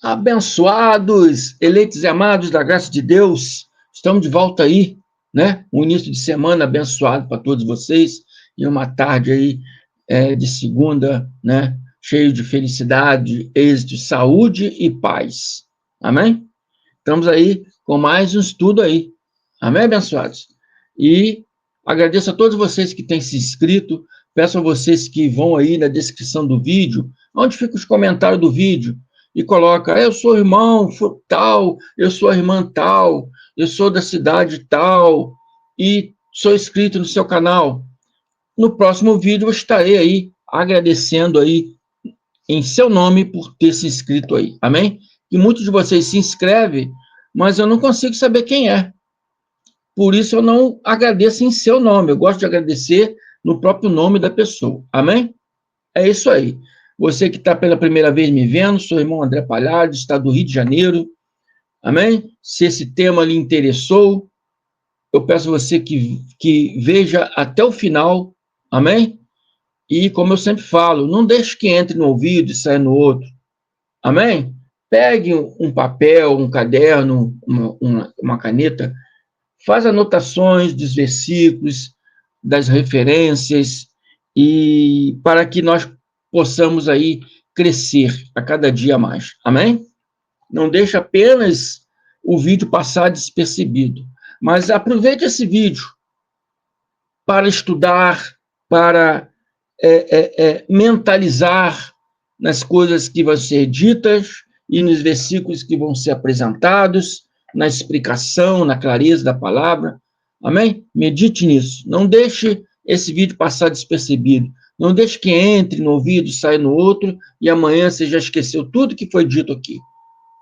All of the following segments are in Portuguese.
Abençoados, eleitos e amados da graça de Deus, estamos de volta aí, né? Um início de semana abençoado para todos vocês e uma tarde aí de segunda, né? Cheio de felicidade, êxito, saúde e paz. Amém? Estamos aí com mais um estudo aí. Amém, abençoados? E agradeço a todos vocês que têm se inscrito, peço a vocês que vão aí na descrição do vídeo, onde ficam os comentários do vídeo, e coloca, eu sou irmão tal, eu sou irmã tal, eu sou da cidade tal, e sou inscrito no seu canal. No próximo vídeo eu estarei aí agradecendo aí em seu nome por ter se inscrito aí, amém? E muitos de vocês se inscrevem, mas eu não consigo saber quem é. Por isso eu não agradeço em seu nome, eu gosto de agradecer no próprio nome da pessoa, amém? É isso aí. Você que está pela primeira vez me vendo, sou o irmão André Palhares, está do Rio de Janeiro, amém? Se esse tema lhe interessou, eu peço a você que veja até o final, amém? E como eu sempre falo, não deixe que entre no ouvido e saia no outro, amém? Pegue um papel, um caderno, uma caneta, faz anotações dos versículos, das referências, e para que nós possamos aí crescer a cada dia mais. Amém? Não deixe apenas o vídeo passar despercebido, mas aproveite esse vídeo para estudar, para mentalizar nas coisas que vão ser ditas e nos versículos que vão ser apresentados, na explicação, na clareza da palavra. Amém? Medite nisso. Não deixe esse vídeo passar despercebido. Não deixe que entre no ouvido, saia no outro, e amanhã você já esqueceu tudo que foi dito aqui.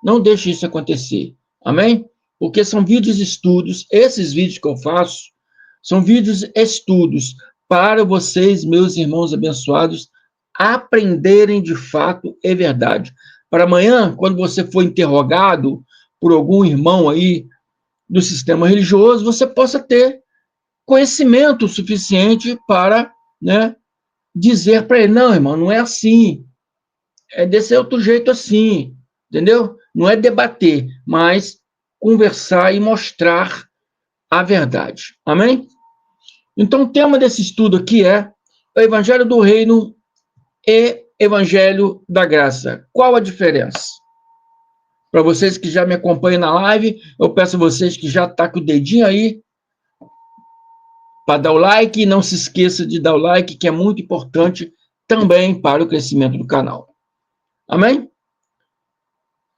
Não deixe isso acontecer. Amém? Porque são vídeos estudos, esses vídeos que eu faço, são vídeos estudos para vocês, meus irmãos abençoados, aprenderem de fato é verdade. Para amanhã, quando você for interrogado por algum irmão aí do sistema religioso, você possa ter conhecimento suficiente para, né, dizer para ele, não, irmão, não é assim, é desse outro jeito assim, entendeu? Não é debater, mas conversar e mostrar a verdade. Amém? Então, o tema desse estudo aqui é o Evangelho do Reino e Evangelho da Graça. Qual a diferença? Para vocês que já me acompanham na live, eu peço a vocês que já taquem o dedinho aí para dar o like, e não se esqueça de dar o like, que é muito importante também para o crescimento do canal. Amém?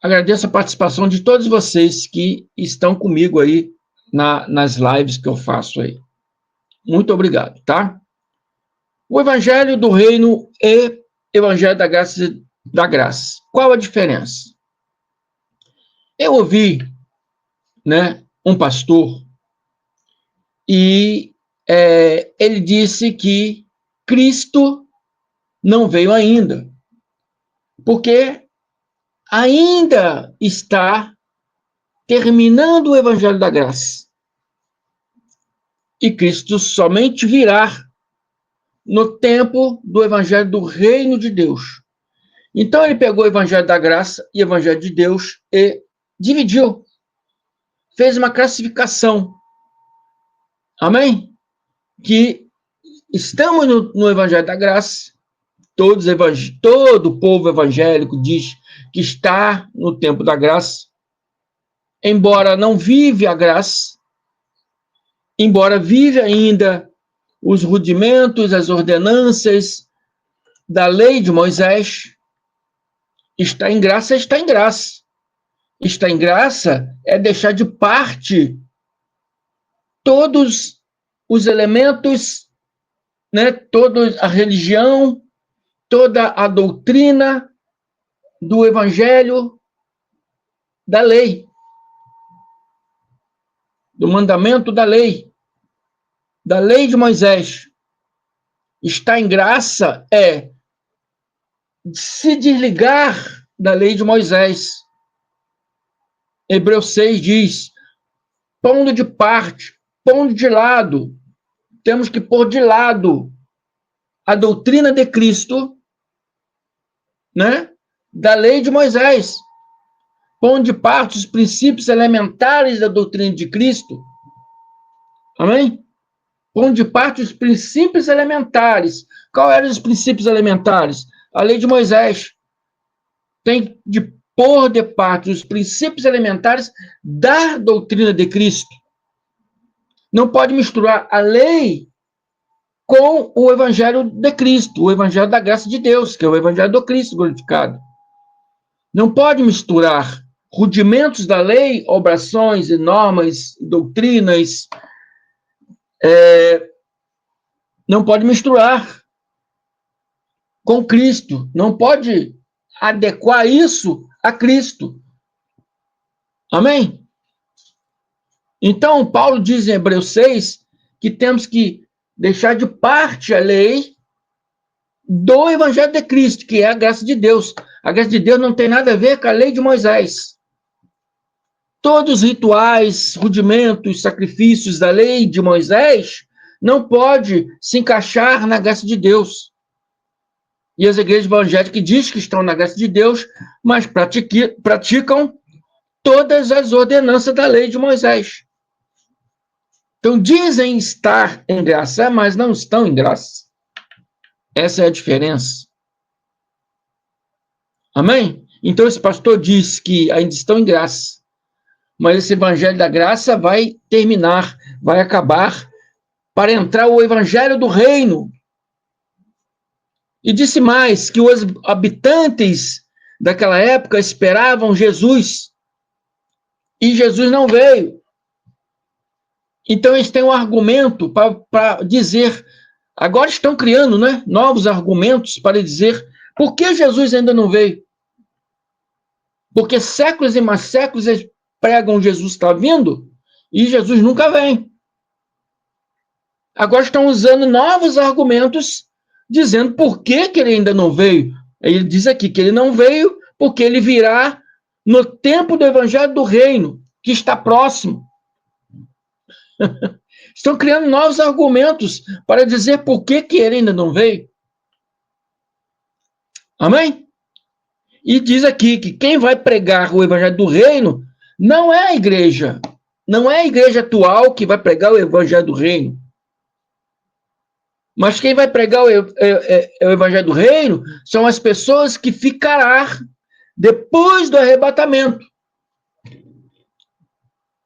Agradeço a participação de todos vocês que estão comigo aí nas lives que eu faço aí. Muito obrigado, tá? O Evangelho do Reino e Evangelho da Graça. Qual a diferença? Eu ouvi, né, um pastor e ele disse que Cristo não veio ainda, porque ainda está terminando o Evangelho da Graça. E Cristo somente virá no tempo do Evangelho do Reino de Deus. Então ele pegou o Evangelho da Graça e o Evangelho de Deus e dividiu, fez uma classificação. Amém? Que estamos no Evangelho da Graça, todo o povo evangélico diz que está no tempo da graça, embora não vive a graça, embora vive ainda os rudimentos, as ordenanças da lei de Moisés, está em graça, está em graça. Está em graça é deixar de parte todos os elementos, né, toda a religião, toda a doutrina do evangelho, da lei, do mandamento da lei de Moisés. Está em graça é se desligar da lei de Moisés. Hebreus 6 diz, pondo de parte, pondo de lado, temos que pôr de lado a doutrina de Cristo, né, da lei de Moisés. Pondo de parte os princípios elementares da doutrina de Cristo. Amém? Pondo de parte os princípios elementares. Qual eram os princípios elementares? A lei de Moisés. Tem de pôr de parte os princípios elementares da doutrina de Cristo. Não pode misturar a lei com o evangelho de Cristo, o evangelho da graça de Deus, que é o evangelho do Cristo glorificado. Não pode misturar rudimentos da lei, obrações e normas, doutrinas, não pode misturar com Cristo, não pode adequar isso a Cristo. Amém? Então, Paulo diz em Hebreus 6 que temos que deixar de parte a lei do evangelho de Cristo, que é a graça de Deus. A graça de Deus não tem nada a ver com a lei de Moisés. Todos os rituais, rudimentos, sacrifícios da lei de Moisés não pode se encaixar na graça de Deus. E as igrejas evangélicas dizem que estão na graça de Deus, mas praticam todas as ordenanças da lei de Moisés. Então, dizem estar em graça, mas não estão em graça. Essa é a diferença. Amém? Então, esse pastor diz que ainda estão em graça, mas esse evangelho da graça vai terminar, vai acabar, para entrar o evangelho do reino. E disse mais, que os habitantes daquela época esperavam Jesus, e Jesus não veio. Então, eles têm um argumento para dizer, agora estão criando, né, novos argumentos para dizer por que Jesus ainda não veio. Porque séculos e mais séculos eles pregam Jesus está vindo e Jesus nunca vem. Agora estão usando novos argumentos dizendo por que ele ainda não veio. Ele diz aqui que ele não veio porque ele virá no tempo do evangelho do reino, que está próximo. Estão criando novos argumentos para dizer por que ele ainda não veio. Amém? E diz aqui que quem vai pregar o evangelho do reino não é a igreja. Não é a igreja atual que vai pregar o evangelho do reino. Mas quem vai pregar o evangelho do reino são as pessoas que ficarão depois do arrebatamento.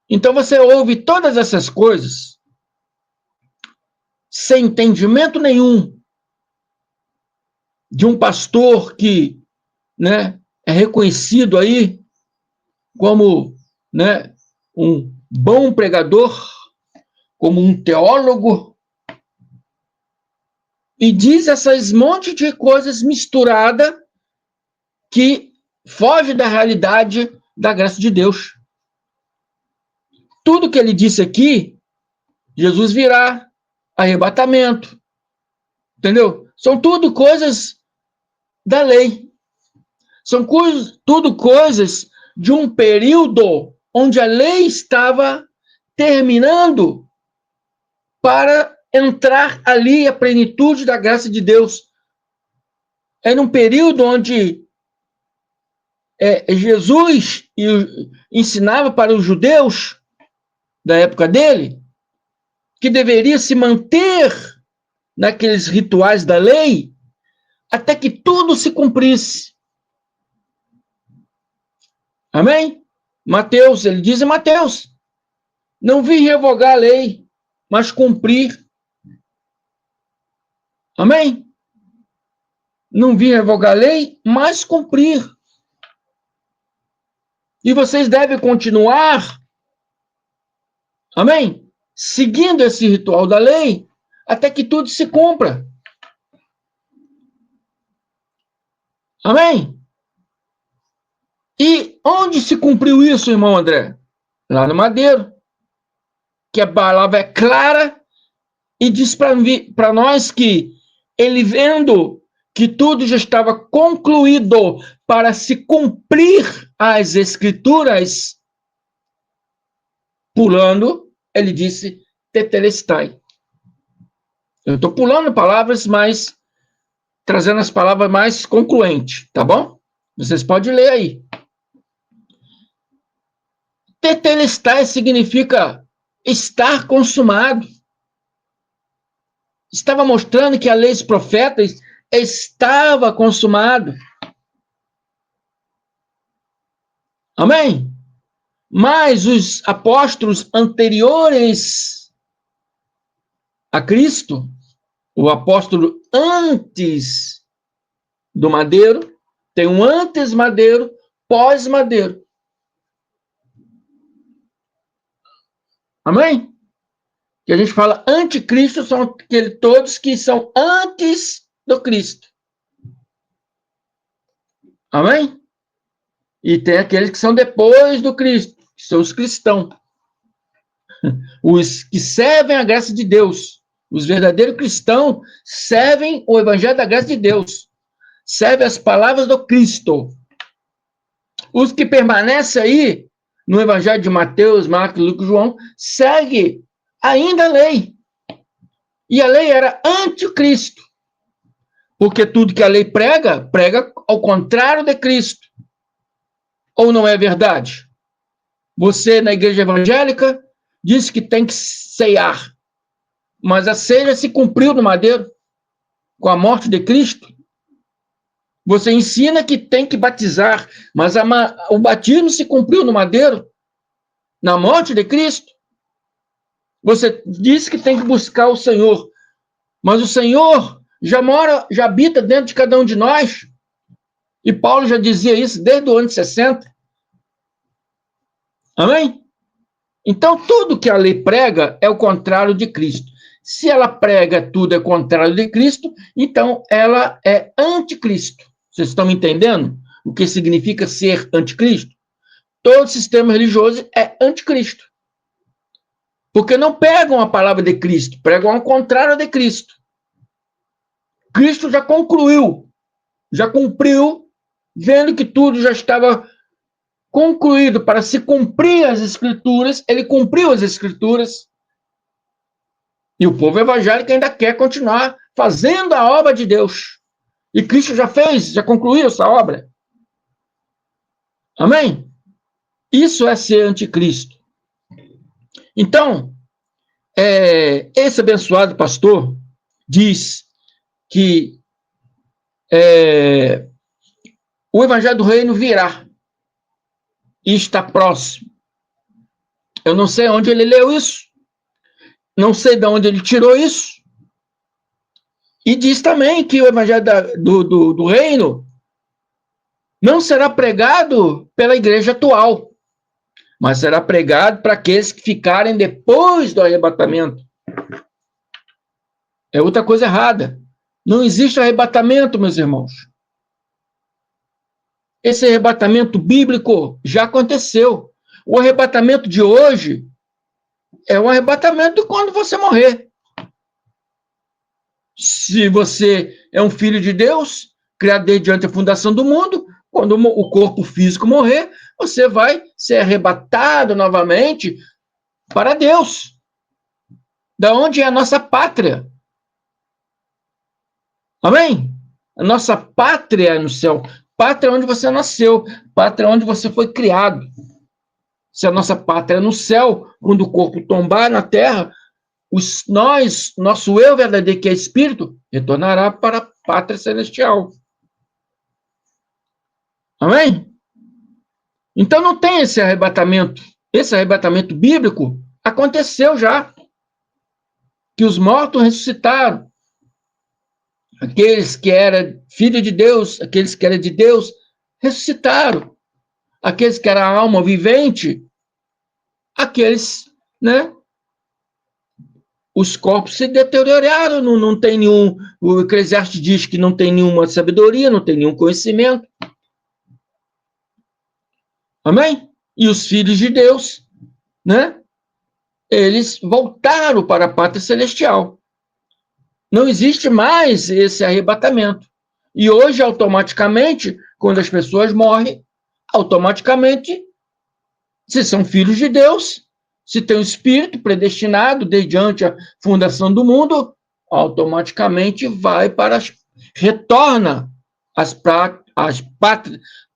Então você ouve todas essas coisas sem entendimento nenhum de um pastor que, né, é reconhecido aí como, né, um bom pregador, como um teólogo, e diz essas monte de coisas misturadas que foge da realidade da graça de Deus. Tudo que ele disse aqui, Jesus virá, arrebatamento, entendeu? São tudo coisas da lei. São tudo coisas de um período onde a lei estava terminando para entrar ali a plenitude da graça de Deus. Era um período onde Jesus ensinava para os judeus da época dele que deveria se manter naqueles rituais da lei até que tudo se cumprisse. Amém? Mateus, ele diz em Mateus, não vim revogar a lei, mas cumprir. Amém? Não vim revogar a lei, mas cumprir. E vocês devem continuar, amém? Seguindo esse ritual da lei, até que tudo se cumpra. Amém? E onde se cumpriu isso, irmão André? Lá no madeiro. Que a palavra é clara e diz para nós que ele vendo que tudo já estava concluído para se cumprir as escrituras, pulando, ele disse, tetelestai. Eu estou pulando palavras, mas trazendo as palavras mais concluentes, tá bom? Vocês podem ler aí. Tetelestai significa estar consumado. Estava mostrando que a lei dos profetas estava consumado. Amém? Mas os apóstolos anteriores a Cristo, o apóstolo antes do madeiro, tem um antes madeiro, pós madeiro. Amém? Que a gente fala anticristo são todos que são antes do Cristo. Amém? E tem aqueles que são depois do Cristo, que são os cristãos. Os que servem a graça de Deus. Os verdadeiros cristãos servem o evangelho da graça de Deus. Servem as palavras do Cristo. Os que permanecem aí no evangelho de Mateus, Marcos, Lucas e João, seguem ainda a lei. E a lei era anticristo. Porque tudo que a lei prega, prega ao contrário de Cristo. Ou não é verdade? Você, na igreja evangélica, diz que tem que ceiar. Mas a ceia se cumpriu no madeiro, com a morte de Cristo. Você ensina que tem que batizar, mas o batismo se cumpriu no madeiro, na morte de Cristo. Você diz que tem que buscar o Senhor, mas o Senhor já mora, já habita dentro de cada um de nós. E Paulo já dizia isso desde o ano 60. Amém? Então, tudo que a lei prega é o contrário de Cristo. Se ela prega tudo é contrário de Cristo, então ela é anticristo. Vocês estão me entendendo o que significa ser anticristo? Todo sistema religioso é anticristo. Porque não pregam a palavra de Cristo, pregam ao contrário de Cristo. Cristo já concluiu, já cumpriu, vendo que tudo já estava concluído para se cumprir as Escrituras, ele cumpriu as Escrituras. E o povo evangélico ainda quer continuar fazendo a obra de Deus. E Cristo já fez, já concluiu essa obra. Amém? Isso é ser anticristo. Então, esse abençoado pastor diz que o evangelho do reino virá e está próximo. Eu não sei onde ele leu isso, não sei de onde ele tirou isso. E diz também que o evangelho do reino não será pregado pela igreja atual, mas será pregado para aqueles que ficarem depois do arrebatamento. É outra coisa errada. Não existe arrebatamento, meus irmãos. Esse arrebatamento bíblico já aconteceu. O arrebatamento de hoje é um arrebatamento quando você morrer. Se você é um filho de Deus, criado desde antes da fundação do mundo, quando o corpo físico morrer, você vai ser arrebatado novamente para Deus. Da onde é a nossa pátria? Amém? A nossa pátria é no céu. Pátria é onde você nasceu. Pátria é onde você foi criado. Se a nossa pátria é no céu, quando o corpo tombar na terra, nosso eu verdadeiro, que é espírito, retornará para a pátria celestial. Amém? Então não tem esse arrebatamento. Esse arrebatamento bíblico aconteceu já. Que os mortos ressuscitaram. Aqueles que eram filhos de Deus, aqueles que eram de Deus, ressuscitaram. Aqueles que eram alma vivente, aqueles, né? Os corpos se deterioraram, não tem nenhum. O Eclesiastes diz que não tem nenhuma sabedoria, não tem nenhum conhecimento. Amém? E os filhos de Deus, né? Eles voltaram para a pátria celestial. Não existe mais esse arrebatamento. E hoje, automaticamente, quando as pessoas morrem, automaticamente, se são filhos de Deus, se tem um espírito predestinado desde antes a fundação do mundo, automaticamente retorna às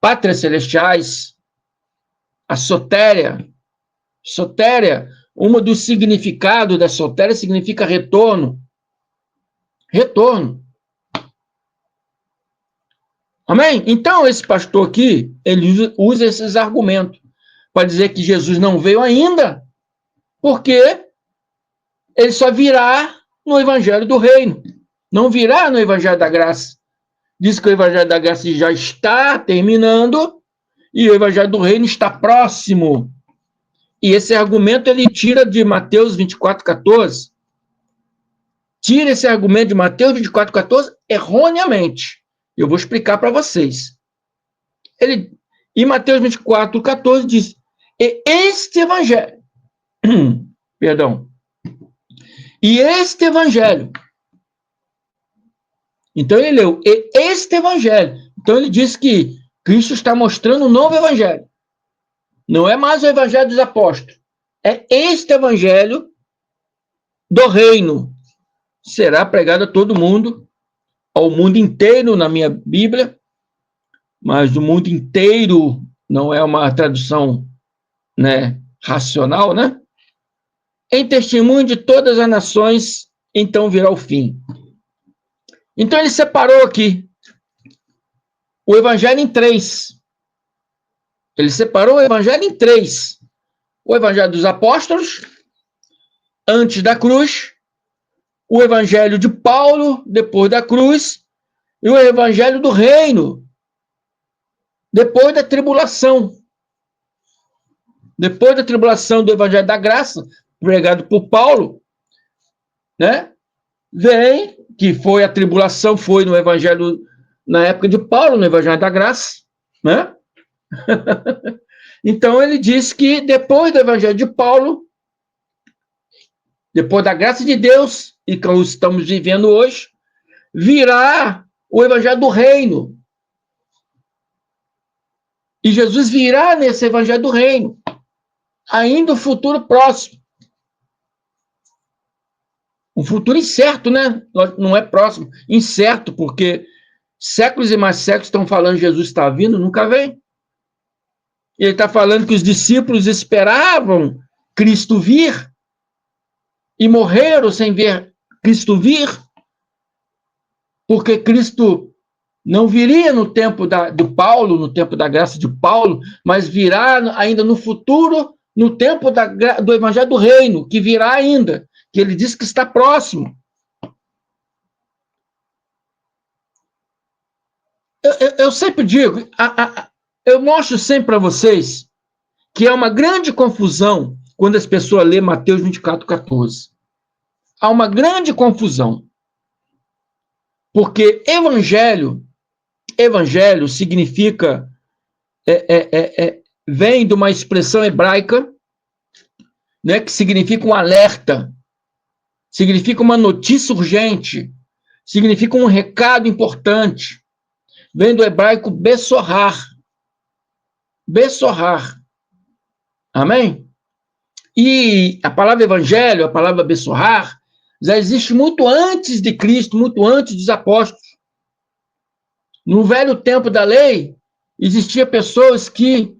pátrias celestiais, a sotéria, Sotéria, uma dos significados da sotéria significa retorno. Retorno. Amém? Então, esse pastor aqui, ele usa esses argumentos para dizer que Jesus não veio ainda, porque ele só virá no evangelho do reino, não virá no evangelho da graça. Diz que o evangelho da graça já está terminando e o evangelho do reino está próximo. E esse argumento ele tira de Mateus 24:14. Tira esse argumento de Mateus 24:14 erroneamente. Eu vou explicar para vocês. Em Mateus 24:14 diz: e este evangelho, perdão, e este evangelho. Então ele leu, e este evangelho. Então ele diz que Cristo está mostrando um novo evangelho. Não é mais o evangelho dos apóstolos. É este evangelho do reino. Será pregado a todo mundo, ao mundo inteiro na minha Bíblia, mas o mundo inteiro não é uma tradução, né, racional, né? Em testemunho de todas as nações, então virá o fim. Então ele separou aqui o evangelho em três. Ele separou o evangelho em três. O evangelho dos apóstolos, antes da cruz, o evangelho de Paulo, depois da cruz, e o evangelho do reino, depois da tribulação. Depois da tribulação do evangelho da graça, pregado por Paulo, né? Vem, que foi a tribulação, foi no evangelho, na época de Paulo, no evangelho da graça, né? Então ele diz que depois do evangelho de Paulo, depois da graça de Deus, e que estamos vivendo hoje, virá o evangelho do reino. E Jesus virá nesse evangelho do reino, ainda no futuro próximo. Um futuro incerto, né? Não é próximo, incerto, porque séculos e mais séculos estão falando que Jesus está vindo, nunca vem. Ele está falando que os discípulos esperavam Cristo vir e morreram sem ver Cristo vir, porque Cristo não viria no tempo de Paulo, no tempo da graça de Paulo, mas virá ainda no futuro, no tempo do Evangelho do Reino, que virá ainda, que ele diz que está próximo. Eu sempre digo, eu mostro sempre para vocês que é uma grande confusão quando as pessoas lêem Mateus 24:14. Há uma grande confusão. Porque evangelho significa, vem de uma expressão hebraica, né, que significa um alerta, significa uma notícia urgente, significa um recado importante. Vem do hebraico bessorrar. Bessorrar. Amém? E a palavra evangelho, a palavra bessorrar, já existe muito antes de Cristo, muito antes dos apóstolos. No velho tempo da lei, existia pessoas que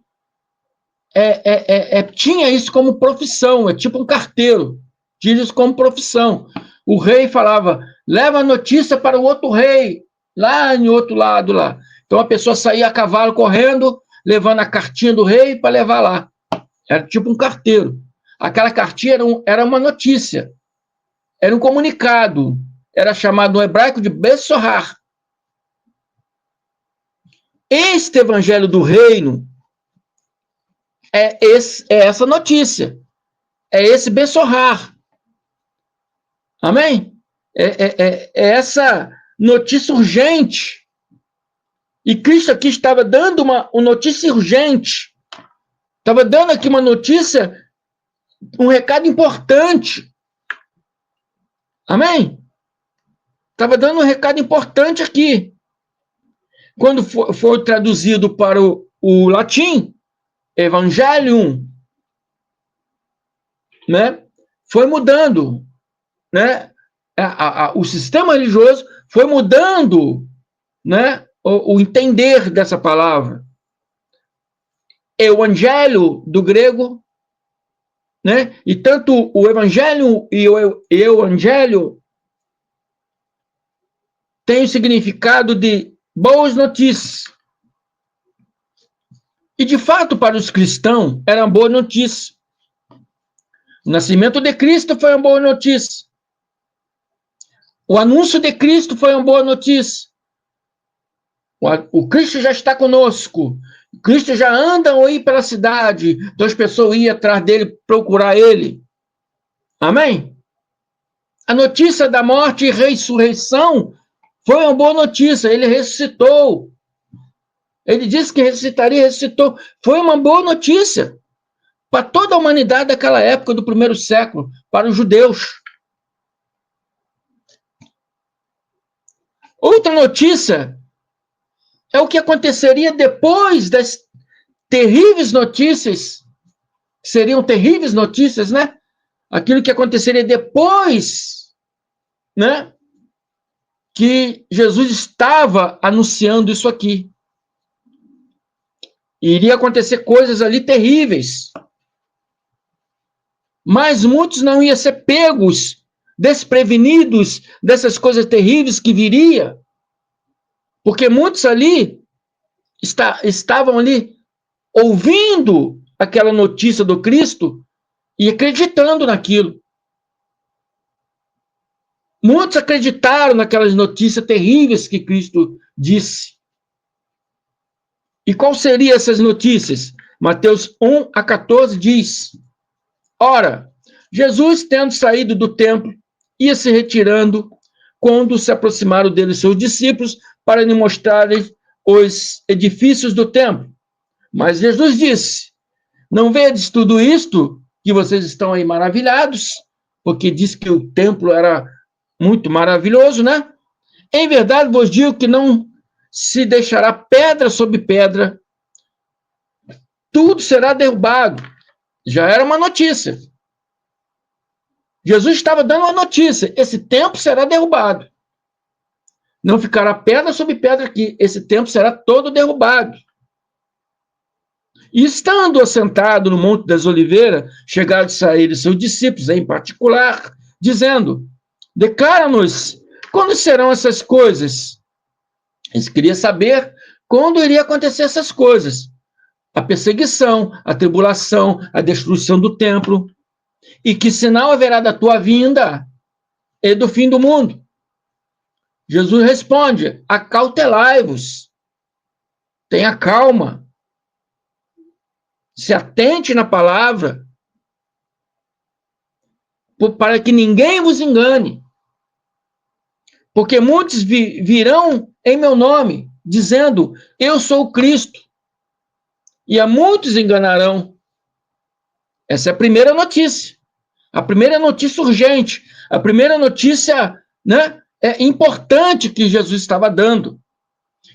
tinha isso como profissão, é tipo um carteiro, tinha isso como profissão. O rei falava, leva a notícia para o outro rei, lá em outro lado lá. Então a pessoa saía a cavalo correndo, levando a cartinha do rei para levar lá. Era tipo um carteiro. Aquela cartinha era uma notícia, era um comunicado, era chamado no hebraico de bessorrar. Este evangelho do reino é essa notícia, é esse bessorrar. Amém? É essa notícia urgente. E Cristo aqui estava dando uma notícia urgente. Estava dando aqui uma notícia, um recado importante. Amém? Estava dando um recado importante aqui. Quando foi traduzido para o latim, Evangelium, né? Foi mudando, né? O sistema religioso foi mudando, né? O entender dessa palavra. Evangelho, do grego, né? E tanto o Evangelho e o Evangelho tem o significado de boas notícias. E, de fato, para os cristãos, era uma boa notícia. O nascimento de Cristo foi uma boa notícia. O anúncio de Cristo foi uma boa notícia. O Cristo já está conosco. O Cristo já anda aí pela cidade. Então as pessoas iam atrás dele, procurar ele. Amém? A notícia da morte e ressurreição foi uma boa notícia. Ele ressuscitou. Ele disse que ressuscitaria e ressuscitou. Foi uma boa notícia para toda a humanidade daquela época, do primeiro século, para os judeus. Outra notícia é o que aconteceria depois das terríveis notícias, que seriam terríveis notícias, né? Aquilo que aconteceria depois, né? Que Jesus estava anunciando isso aqui. Iria acontecer coisas ali terríveis. Mas muitos não iam ser pegos, desprevenidos dessas coisas terríveis que viria. Porque muitos ali estavam ali ouvindo aquela notícia do Cristo e acreditando naquilo. Muitos acreditaram naquelas notícias terríveis que Cristo disse. E qual seriam essas notícias? Mateus 1-14 diz: Ora, Jesus, tendo saído do templo, ia se retirando, quando se aproximaram dele seus discípulos, para lhe mostrarem os edifícios do templo. Mas Jesus disse: Não vedes tudo isto, que vocês estão aí maravilhados, porque diz que o templo era muito maravilhoso, né? Em verdade vos digo que não se deixará pedra sobre pedra, tudo será derrubado. Já era uma notícia. Jesus estava dando uma notícia: esse templo será derrubado. Não ficará pedra sobre pedra aqui, esse templo será todo derrubado. E estando assentado no Monte das Oliveiras, chegaram a sair seus discípulos, em particular, dizendo: Declara-nos, quando serão essas coisas? Eles queriam saber quando iria acontecer essas coisas. A perseguição, a tribulação, a destruição do templo. E que sinal haverá da tua vinda e do fim do mundo? Jesus responde: acautelai-vos, tenha calma, se atente na palavra, para que ninguém vos engane. Porque muitos virão em meu nome, dizendo: eu sou o Cristo, e a muitos enganarão. Essa é a primeira notícia. A primeira notícia urgente, a primeira notícia, né, importante que Jesus estava dando,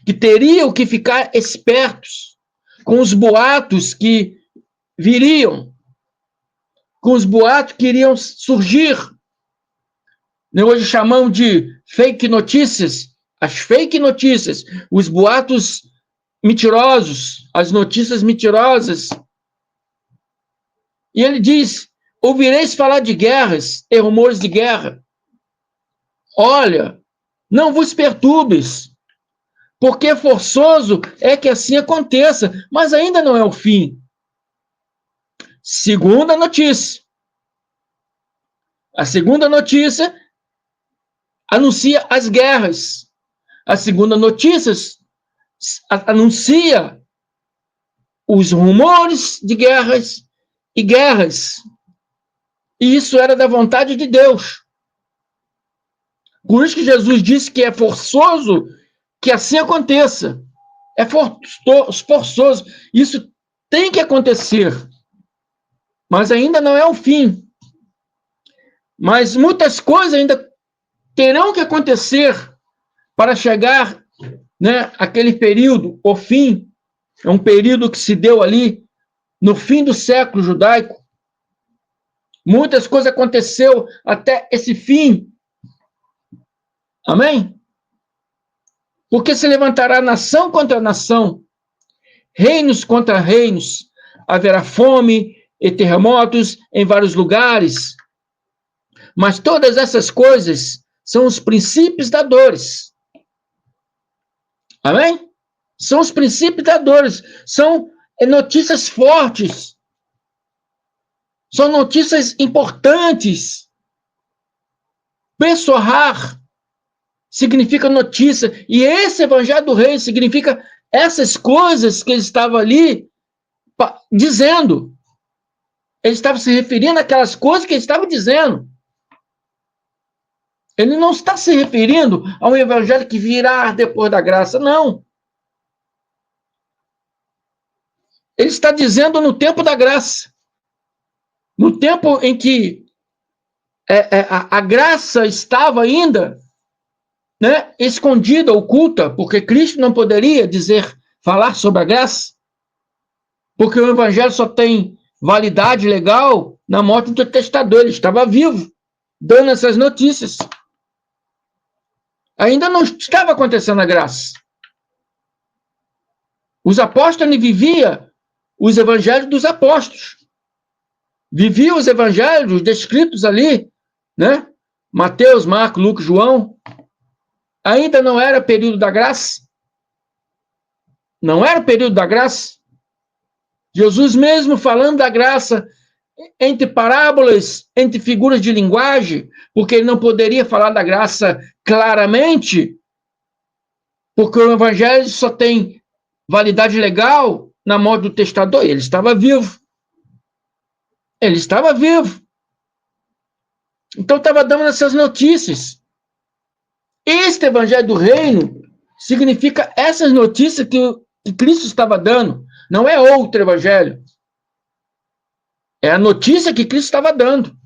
que teriam que ficar espertos com os boatos que viriam, com os boatos que iriam surgir. Hoje chamamos de fake notícias, as fake notícias, os boatos mentirosos, as notícias mentirosas. E ele diz: ouvireis falar de guerras e rumores de guerra. Olha, não vos perturbes, porque forçoso é que assim aconteça, mas ainda não é o fim. Segunda notícia. A segunda notícia anuncia as guerras. A segunda notícia anuncia os rumores de guerras e guerras. E isso era da vontade de Deus. Por isso que Jesus disse que é forçoso que assim aconteça. É forçoso. Isso tem que acontecer. Mas ainda não é o fim. Mas muitas coisas ainda terão que acontecer para chegar, né, aquele período, o fim. É um período que se deu ali no fim do século judaico. Muitas coisas aconteceu até esse fim. Amém? Porque se levantará nação contra nação, reinos contra reinos, haverá fome e terremotos em vários lugares. Mas todas essas coisas são os princípios da dores. Amém? São os princípios da dores. São notícias fortes. São notícias importantes. Pessoar significa notícia. E esse evangelho do rei significa essas coisas que ele estava ali dizendo. Ele estava se referindo àquelas coisas que ele estava dizendo. Ele não está se referindo a um evangelho que virá depois da graça, não. Ele está dizendo no tempo da graça. No tempo em que a graça estava ainda, né, escondida, oculta, porque Cristo não poderia falar sobre a graça, porque o evangelho só tem validade legal na morte do testador. Ele estava vivo, dando essas notícias. Ainda não estava acontecendo a graça. Os apóstolos viviam os evangelhos dos apóstolos. Viviam os evangelhos descritos ali, né? Mateus, Marcos, Lucas, João. Ainda não era período da graça. Não era o período da graça. Jesus mesmo falando da graça entre parábolas, entre figuras de linguagem, porque ele não poderia falar da graça claramente, porque o evangelho só tem validade legal na morte do testador. Ele estava vivo. Ele estava vivo. Então estava dando essas notícias. Este evangelho do reino significa essas notícias que Cristo estava dando. Não é outro evangelho. É a notícia que Cristo estava dando.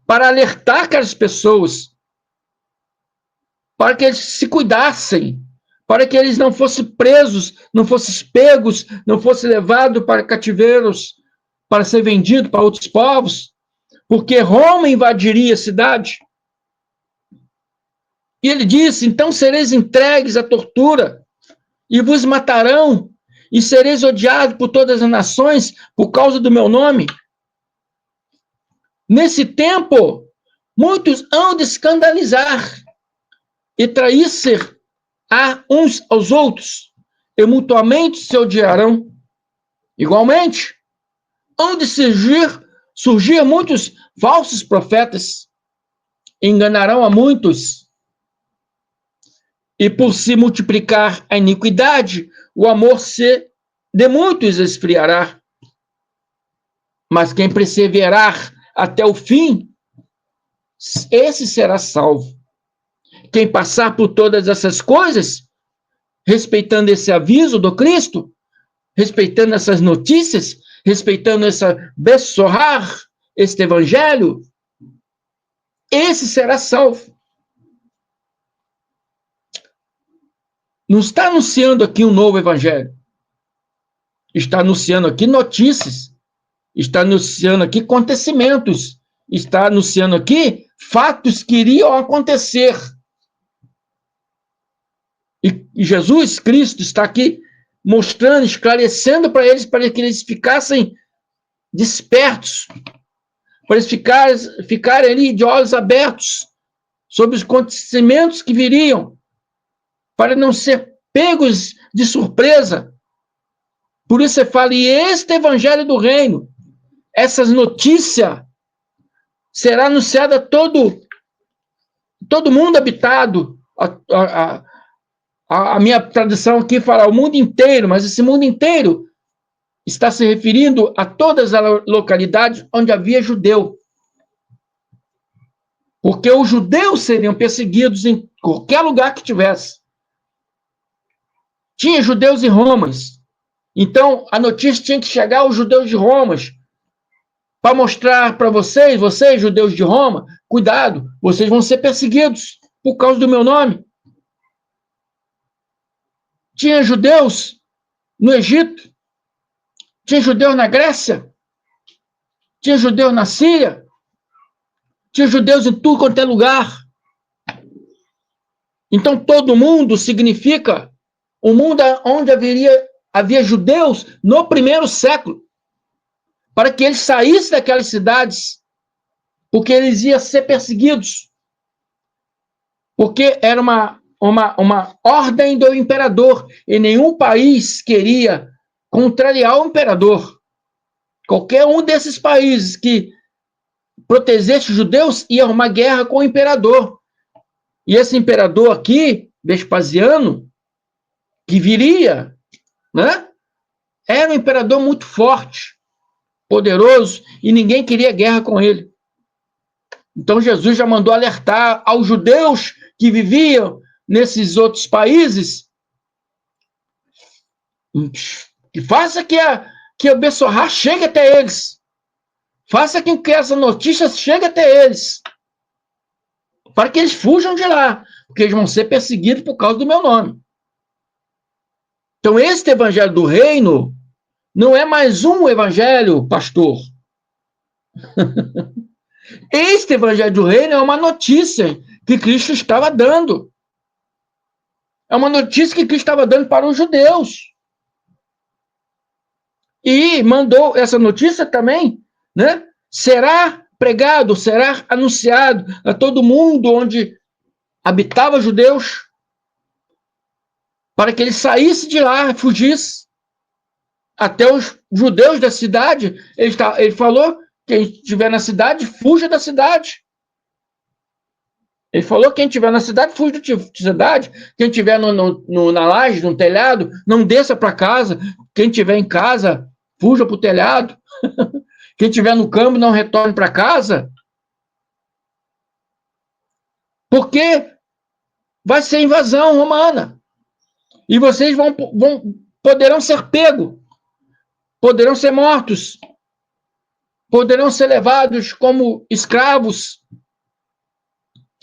Para alertar aquelas pessoas. Para que eles se cuidassem. Para que eles não fossem presos, não fossem pegos, não fossem levados para cativeiros, para ser vendidos para outros povos. Porque Roma invadiria a cidade. E ele disse, então sereis entregues à tortura, e vos matarão, e sereis odiados por todas as nações, por causa do meu nome. Nesse tempo, muitos hão de escandalizar, e trair-se a uns aos outros, e mutuamente se odiarão. Igualmente, hão de surgir muitos falsos profetas, enganarão a muitos. E por se multiplicar a iniquidade, o amor de muitos esfriará. Mas quem perseverar até o fim, esse será salvo. Quem passar por todas essas coisas, respeitando esse aviso do Cristo, respeitando essas notícias, respeitando essa bessorrar, este evangelho, esse será salvo. Não está anunciando aqui um novo evangelho. Está anunciando aqui notícias. Está anunciando aqui acontecimentos. Está anunciando aqui fatos que iriam acontecer. E Jesus Cristo está aqui mostrando, esclarecendo para que eles ficassem despertos, para eles ficarem ali de olhos abertos sobre os acontecimentos que viriam, para não ser pegos de surpresa. Por isso você fala, e este evangelho do reino, essas notícias, será anunciada a todo mundo habitado. A minha tradução aqui fala o mundo inteiro, mas esse mundo inteiro está se referindo a todas as localidades onde havia judeu. Porque os judeus seriam perseguidos em qualquer lugar que tivesse. Tinha judeus em Roma. Então, a notícia tinha que chegar aos judeus de Roma para mostrar para vocês, judeus de Roma, cuidado, vocês vão ser perseguidos por causa do meu nome. Tinha judeus no Egito, tinha judeus na Grécia, tinha judeus na Síria, tinha judeus em tudo quanto é lugar. Então, todo mundo significa um mundo onde havia judeus no primeiro século. para que eles saíssem daquelas cidades, porque eles iam ser perseguidos, porque era uma ordem do imperador, e nenhum país queria contrariar o imperador. Qualquer um desses países que protegesse os judeus ia arrumar guerra com o imperador. E esse imperador aqui, Vespasiano, que viria, né, era um imperador muito forte, poderoso, e ninguém queria guerra com ele. Então Jesus já mandou alertar aos judeus que viviam nesses outros países que faça que a Bessorá chegue até eles. Faça com que essa notícia chegue até eles. Para que eles fujam de lá, porque eles vão ser perseguidos por causa do meu nome. Então, este evangelho do reino não é mais um evangelho, pastor. Este evangelho do reino é uma notícia que Cristo estava dando. É uma notícia que Cristo estava dando para os judeus. E mandou essa notícia também, né? Será pregado, será anunciado a todo mundo onde habitava judeus, para que ele saísse de lá, fugisse. Até os judeus da cidade, ele falou, quem estiver na cidade, fuja da cidade. Ele falou, quem estiver na cidade, fuja da cidade. Quem estiver na laje, no telhado, não desça para casa. Quem estiver em casa, fuja para o telhado. Quem estiver no campo, não retorne para casa. Porque vai ser invasão romana. E vocês poderão ser pegos. Poderão ser mortos. Poderão ser levados como escravos.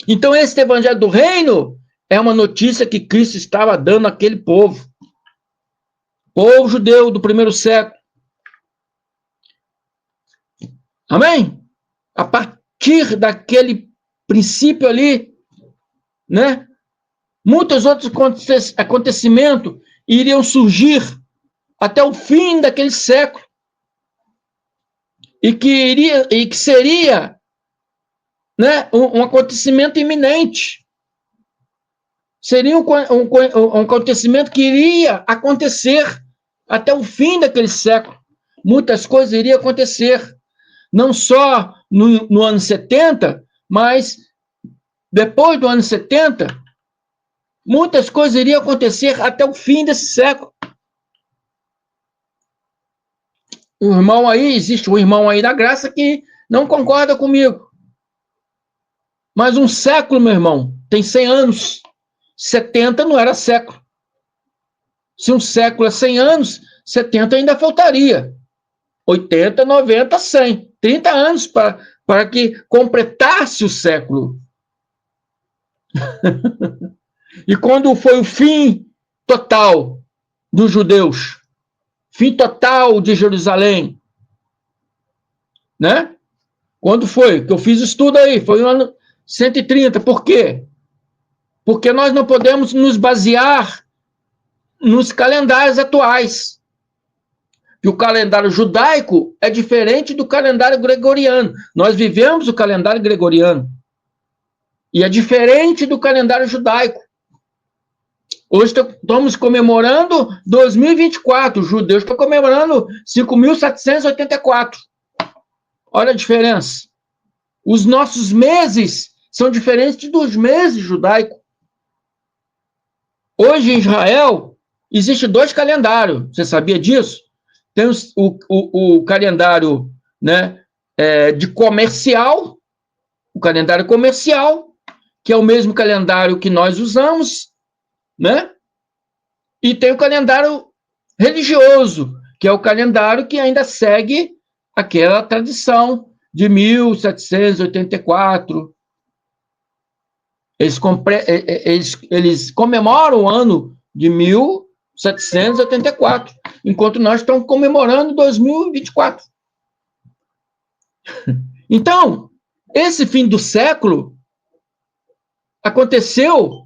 Então, esse evangelho do reino é uma notícia que Cristo estava dando àquele povo. Povo judeu do primeiro século. Amém? A partir daquele princípio ali, né? Muitos outros acontecimentos iriam surgir até o fim daquele século. E que seria, né, um acontecimento iminente. Seria um acontecimento que iria acontecer até o fim daquele século. Muitas coisas iriam acontecer, não só no ano 70, mas depois do ano 70, muitas coisas iriam acontecer até o fim desse século. Existe um irmão aí da graça que não concorda comigo. Mas um século, meu irmão, tem 100 anos. 70 não era século. Se um século é 100 anos, 70 ainda faltaria. 80, 90, 100. 30 anos para que completasse o século. E quando foi o fim total dos judeus, fim total de Jerusalém, né? Quando foi? Que eu fiz estudo aí, foi no ano 130. Por quê? Porque nós não podemos nos basear nos calendários atuais. Que o calendário judaico é diferente do calendário gregoriano. Nós vivemos o calendário gregoriano. E é diferente do calendário judaico. Hoje estamos comemorando 2024. Os judeus estão comemorando 5.784. Olha a diferença. Os nossos meses são diferentes dos meses judaicos. Hoje em Israel, existem 2 calendários. Você sabia disso? Tem o calendário, né, de comercial, o calendário comercial, que é o mesmo calendário que nós usamos, né? E tem o calendário religioso, que é o calendário que ainda segue aquela tradição de 1784. Eles comemoram o ano de 1784, enquanto nós estamos comemorando 2024. Então, esse fim do século aconteceu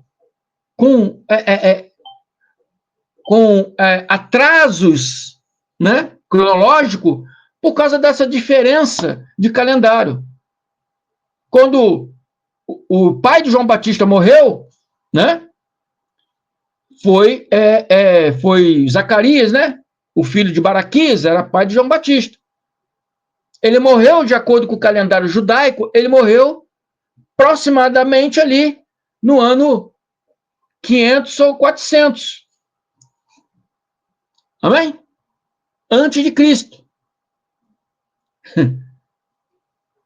com atrasos, né, cronológicos, por causa dessa diferença de calendário. Quando o pai de João Batista morreu, né? Foi Zacarias, né? O filho de Baraquias, era pai de João Batista. Ele morreu, de acordo com o calendário judaico, ele morreu aproximadamente ali no ano 500 ou 400. Amém? Antes de Cristo.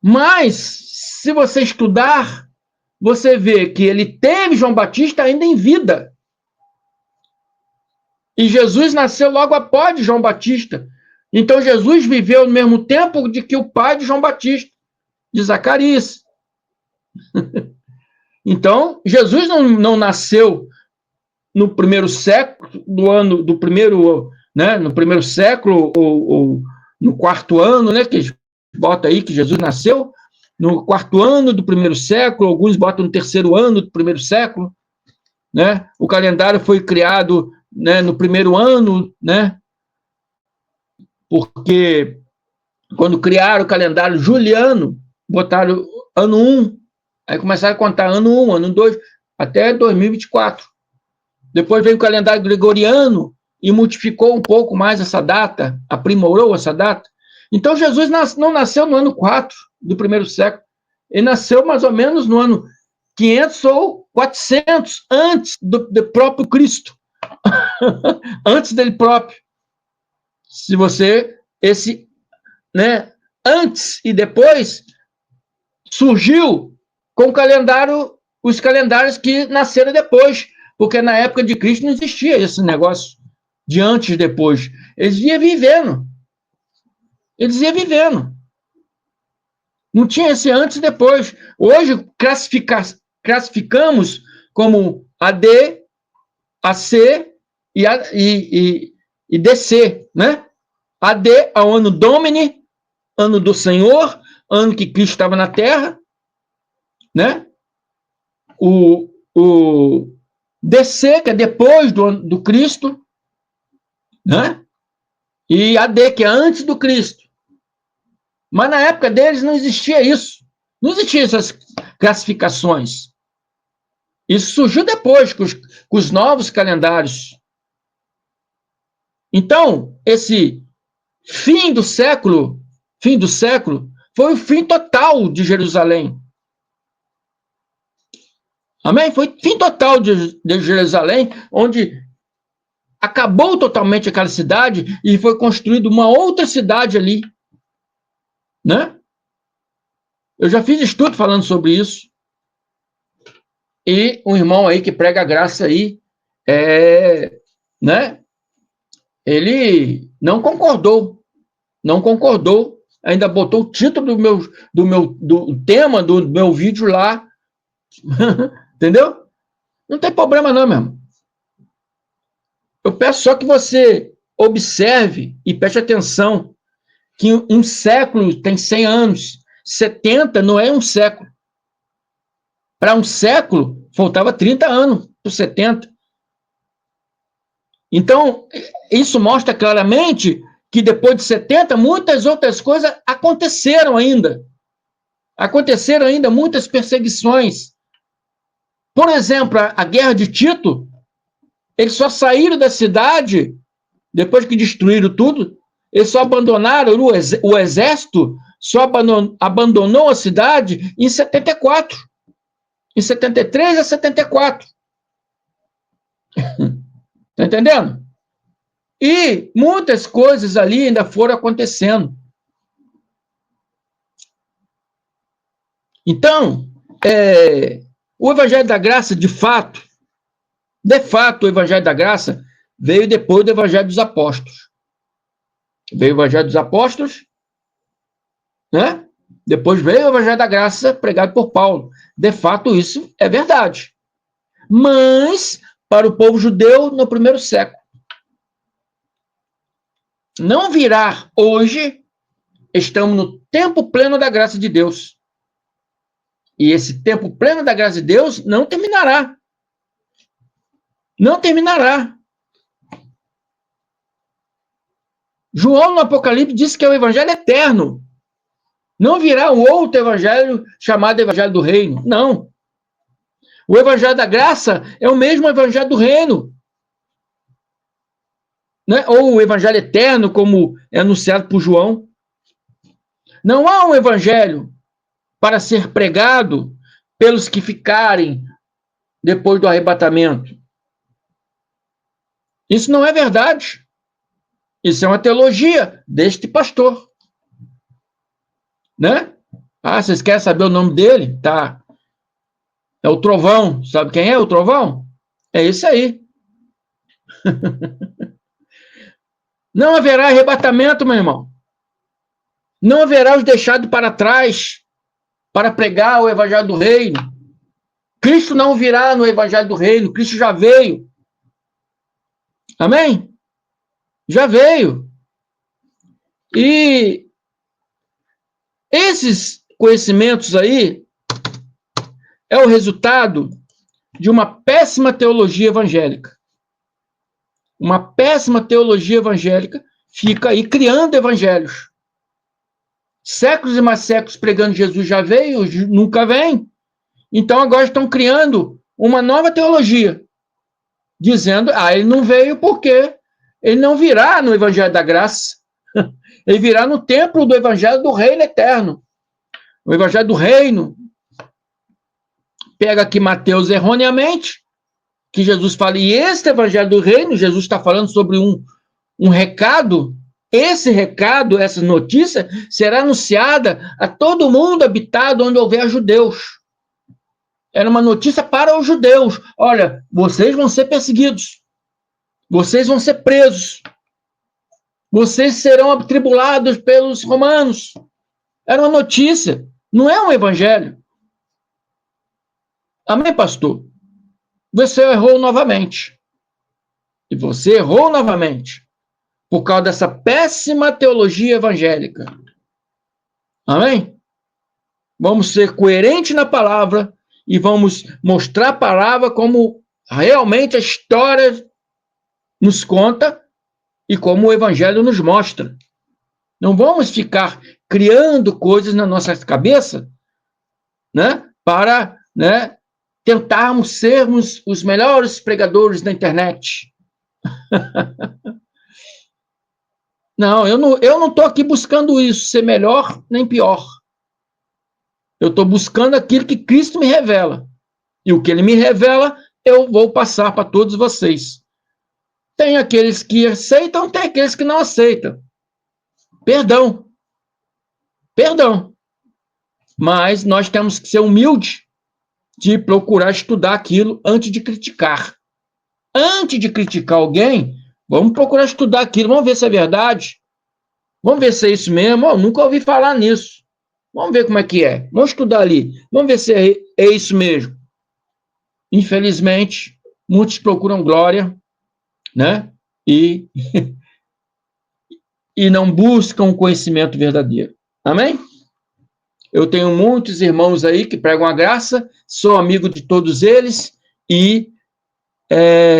Mas, se você estudar, você vê que ele teve João Batista ainda em vida. E Jesus nasceu logo após João Batista. Então, Jesus viveu no mesmo tempo de que o pai de João Batista, de Zacarias. Então, Jesus não nasceu no primeiro século, do primeiro, né, no primeiro século, ou no quarto ano, né, que bota aí que Jesus nasceu, no quarto ano do primeiro século, alguns botam no terceiro ano do primeiro século, né? O calendário foi criado, né, no primeiro ano, né? Porque quando criaram o calendário juliano, botaram ano 1, aí começaram a contar ano 1, ano 2, até 2024. Depois veio o calendário gregoriano e multiplicou um pouco mais essa data, aprimorou essa data. Então, Jesus não nasceu no ano 4 do primeiro século. Ele nasceu mais ou menos no ano 500 ou 400, antes do próprio Cristo. Antes dele próprio. Se você, né, antes e depois, surgiu com o calendário, os calendários que nasceram depois, porque na época de Cristo não existia esse negócio de antes e depois. Eles iam vivendo. Eles iam vivendo. Não tinha esse antes e depois. Hoje, classificamos como AD, AC e DC, né? AD é o ano Domini, ano do Senhor, ano que Cristo estava na Terra, né? O DC, que é depois do Cristo, né? E AD, que é antes do Cristo. Mas na época deles não existia isso. Não existiam essas classificações. Isso surgiu depois, com os novos calendários. Então, esse fim do século, foi o fim total de Jerusalém. Amém? Foi fim total de Jerusalém, onde acabou totalmente aquela cidade e foi construída uma outra cidade ali, né? Eu já fiz estudo falando sobre isso. E um irmão aí que prega a graça aí, né? Ele não concordou, ainda botou o título do tema do meu vídeo lá, entendeu? Não tem problema não, meu irmão. Eu peço só que você observe e preste atenção que um século tem 100 anos, 70 não é um século. Para um século, faltava 30 anos para 70. Então, isso mostra claramente que depois de 70, muitas outras coisas aconteceram ainda. Aconteceram ainda muitas perseguições. Por exemplo, a guerra de Tito, eles só saíram da cidade, depois que destruíram tudo, eles só abandonaram, o exército só abandonou a cidade em 74. Em 73 a 74. Tá entendendo? E muitas coisas ali ainda foram acontecendo. Então, o Evangelho da Graça, de fato, o Evangelho da Graça veio depois do Evangelho dos Apóstolos. Veio o Evangelho dos Apóstolos, né? Depois veio o Evangelho da Graça pregado por Paulo. De fato, isso é verdade. Mas, para o povo judeu, no primeiro século. Não virá hoje, estamos no tempo pleno da graça de Deus. E esse tempo pleno da graça de Deus não terminará. Não terminará. João, no Apocalipse, disse que é o evangelho eterno. Não virá um outro evangelho chamado evangelho do reino. Não. O evangelho da graça é o mesmo evangelho do reino. Né? Ou o evangelho eterno, como é anunciado por João. Não há um evangelho para ser pregado pelos que ficarem depois do arrebatamento. Isso não é verdade. Isso é uma teologia deste pastor. Né? Ah, vocês querem saber o nome dele? Tá. É o Trovão. Sabe quem é o Trovão? É esse aí. Não haverá arrebatamento, meu irmão. Não haverá os deixados para trás para pregar o evangelho do reino. Cristo não virá no evangelho do reino. Cristo já veio. Amém? Já veio. E esses conhecimentos aí é o resultado de uma péssima teologia evangélica. Uma péssima teologia evangélica fica aí criando evangelhos. Séculos e mais séculos pregando Jesus já veio, nunca vem. Então agora estão criando uma nova teologia, dizendo, ele não veio porque ele não virá no evangelho da graça. Ele virá no templo do evangelho do reino eterno. O evangelho do reino pega aqui Mateus erroneamente, que Jesus fala, e este evangelho do reino, Jesus está falando sobre um recado. Esse recado, essa notícia, será anunciada a todo mundo habitado onde houver judeus. Era uma notícia para os judeus. Olha, vocês vão ser perseguidos. Vocês vão ser presos. Vocês serão atribulados pelos romanos. Era uma notícia. Não é um evangelho. Amém, pastor? Você errou novamente. E você errou novamente. Por causa dessa péssima teologia evangélica. Amém? Vamos ser coerentes na palavra e vamos mostrar a palavra como realmente a história nos conta e como o evangelho nos mostra. Não vamos ficar criando coisas na nossa cabeça, né, para, né, tentarmos sermos os melhores pregadores da internet. Não, eu não estou aqui buscando isso, ser melhor nem pior. Eu estou buscando aquilo que Cristo me revela. E o que ele me revela, eu vou passar para todos vocês. Tem aqueles que aceitam, tem aqueles que não aceitam. Perdão. Perdão. Mas nós temos que ser humildes de procurar estudar aquilo antes de criticar. Antes de criticar alguém, vamos procurar estudar aquilo, vamos ver se é verdade. Vamos ver se é isso mesmo. Eu nunca ouvi falar nisso. Vamos ver como é que é. Vamos estudar ali. Vamos ver se é isso mesmo. Infelizmente, muitos procuram glória, né? E não buscam o conhecimento verdadeiro. Amém? Eu tenho muitos irmãos aí que pregam a graça, sou amigo de todos eles e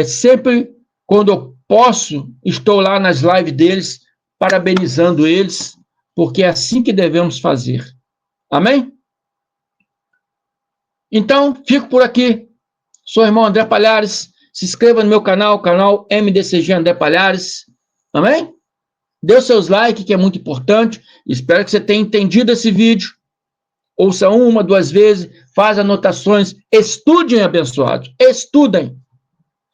sempre, quando eu posso, estou lá nas lives deles, parabenizando eles, porque é assim que devemos fazer. Amém? Então, fico por aqui. Sou o irmão André Palhares. Se inscreva no meu canal, canal MDCG André Palhares. Amém? Dê os seus likes, que é muito importante. Espero que você tenha entendido esse vídeo. Ouça uma, duas vezes, faz anotações. Estudem, abençoados. Estudem.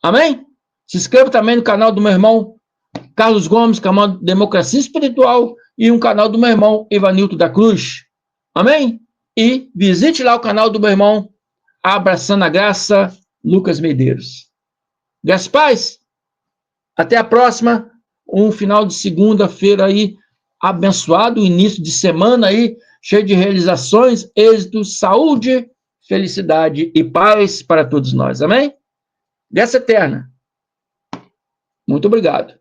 Amém? Se inscreva também no canal do meu irmão Carlos Gomes, canal Democracia Espiritual, e um canal do meu irmão Evanilton da Cruz. Amém? E visite lá o canal do meu irmão Abraçando a Graça, Lucas Medeiros. Graças e paz. Até a próxima. Um final de segunda-feira aí abençoado, início de semana aí, cheio de realizações, êxito, saúde, felicidade e paz para todos nós. Amém? Graça eterna. Muito obrigado.